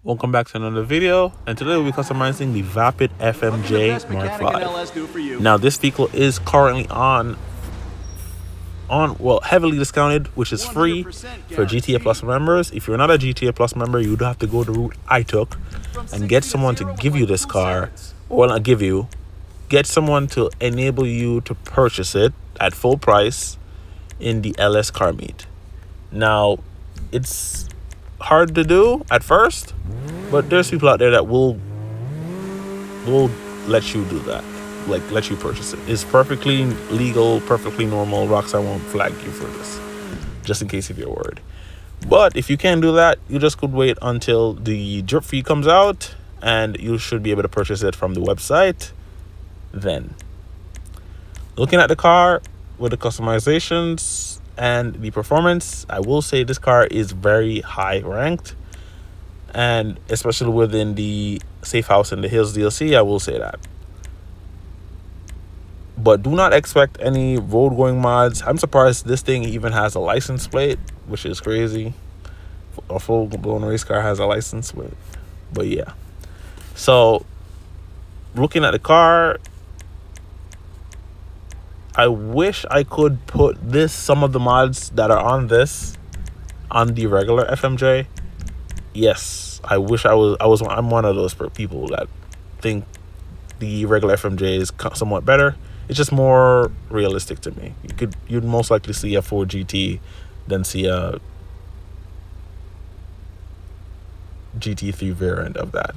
Welcome back to another video, and today we'll be customizing the VAPID FMJ Mark 5. Now this vehicle is currently well, heavily discounted, which is free for GTA Plus members. If you're not a GTA Plus member, you do have to go the route I took and get someone to give you this car, or not give you, get someone to enable you to purchase it at full price in the LS car meet. Now it's hard to do at first, but there's people out there that will let you do that, like let you purchase it. It's perfectly legal, perfectly normal. Rockstar won't flag you for this, just in case if you're worried. But if you can't do that, you just could wait until the drip fee comes out and you should be able to purchase it from the website then. Looking at the car with the customizations and the performance, I will say this car is very high ranked, and especially within the Safe House and the Hills DLC, I will say that. But do not expect any road going mods. I'm surprised this thing even has a license plate, which is crazy. A full blown race car has a license plate. But yeah, so looking at the car, I wish I could put some of the mods that are on this on the regular FMJ. Yes, I wish I'm one of those people that think the regular FMJ is somewhat better. It's just more realistic to me. You'd most likely see a 4 GT than see a GT3 variant of that.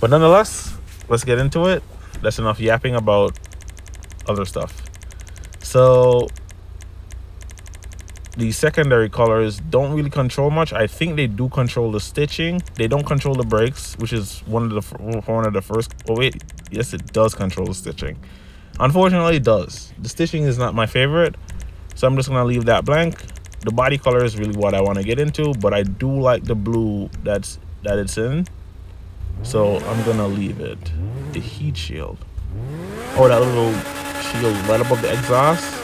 But nonetheless, let's get into it. That's enough yapping about other stuff. So the secondary colors don't really control much. I think they do control the stitching. They don't control the brakes, which is one of the first. Oh wait, yes, it does control the stitching. Unfortunately, it does. The stitching is not my favorite, so I'm just gonna leave that blank. The body color is really what I want to get into, but I do like the blue that it's in, so I'm gonna leave it. The heat shield. Oh, that little shield right above the exhaust.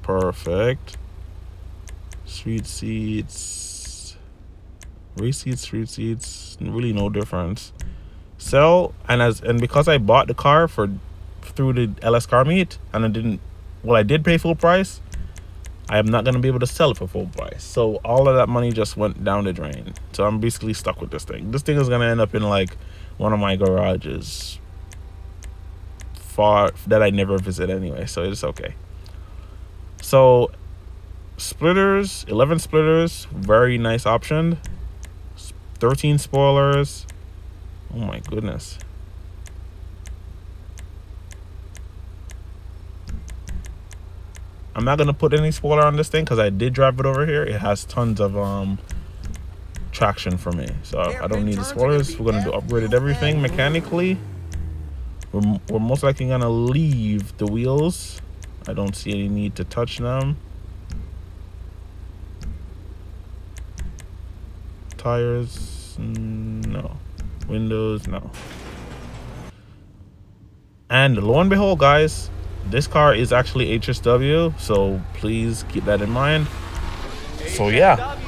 Perfect. Street seats, race seats, street seats, really no difference. And because I bought the car through the LS car meet, and I did pay full price, I am not going to be able to sell it for full price. So all of that money just went down the drain. So I'm basically stuck with this thing. This thing is going to end up in like one of my garages far that I never visit anyway, so it's okay. So splitters, 11 splitters, very nice option. 13 spoilers. Oh my goodness. I'm not gonna put any spoiler on this thing because I did drive it over here. It has tons of traction for me, so I don't need the spoilers. We're gonna upgrade everything mechanically. We're most likely gonna leave the wheels. I don't see any need to touch them. Tires, no. Windows, no. And lo and behold, guys, this car is actually HSW, so please keep that in mind. So yeah,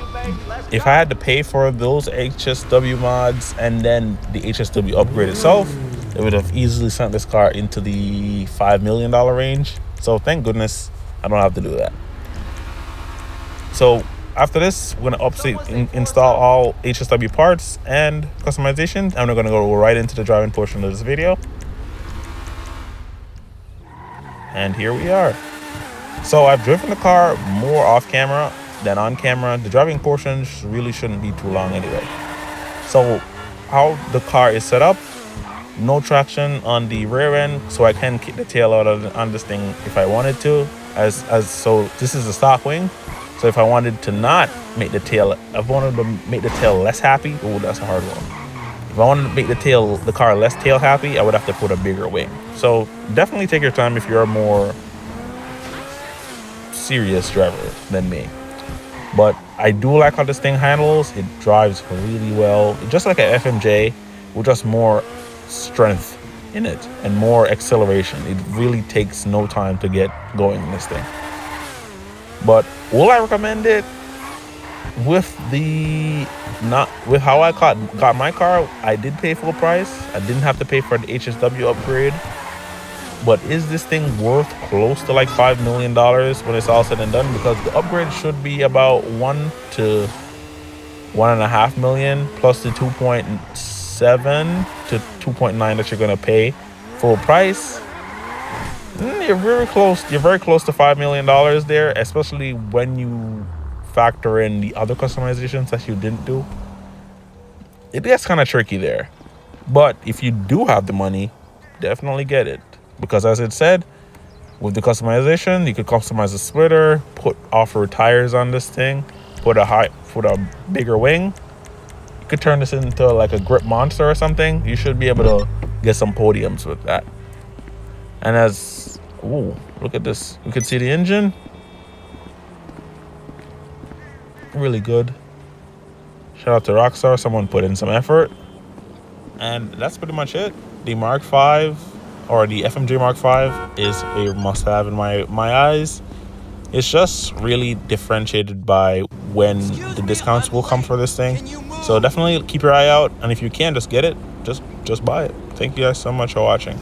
if I had to pay for those HSW mods and then the HSW upgrade itself, it would have easily sent this car into the $5 million range. So thank goodness I don't have to do that. So after this, we're gonna install all HSW parts and customization, and we're gonna go right into the driving portion of this video. And here we are. So I've driven the car more off camera than on camera. The driving portion really shouldn't be too long anyway. So how the car is set up: no traction on the rear end, so I can kick the tail out on this thing if I wanted to. So this is a stock wing. So if I wanted to not make the tail, if I wanted to make the tail less happy, oh, that's a hard one. If I wanted to make the car less tail happy, I would have to put a bigger wing. So definitely take your time if you're a more serious driver than me. But I do like how this thing handles. It drives really well, just like an FMJ, with just more strength in it and more acceleration. It really takes no time to get going in this thing. But will I recommend it? With the not with how I got my car, I did pay full price. I didn't have to pay for the HSW upgrade. But is this thing worth close to like $5 million when it's all said and done? Because the upgrade should be about 1 to 1.5 million plus the 2.7 to 2.9 that you're gonna pay full price. You're very close. You're very close to $5 million there, especially when you factor in the other customizations that you didn't do. It gets kind of tricky there. But if you do have the money, definitely get it. Because as it said, with the customization, you could customize the splitter, put off-road tires on this thing, put a bigger wing. You could turn this into like a grip monster or something. You should be able to get some podiums with that. And as, ooh, look at this. You can see the engine. Really good. Shout out to Rockstar. Someone put in some effort. And that's pretty much it. The Mark V, or the FMJ Mark V, is a must-have in my eyes. It's just really differentiated by when the discounts will come for this thing. So definitely keep your eye out, and if you can, just get it. Just buy it. Thank you guys so much for watching.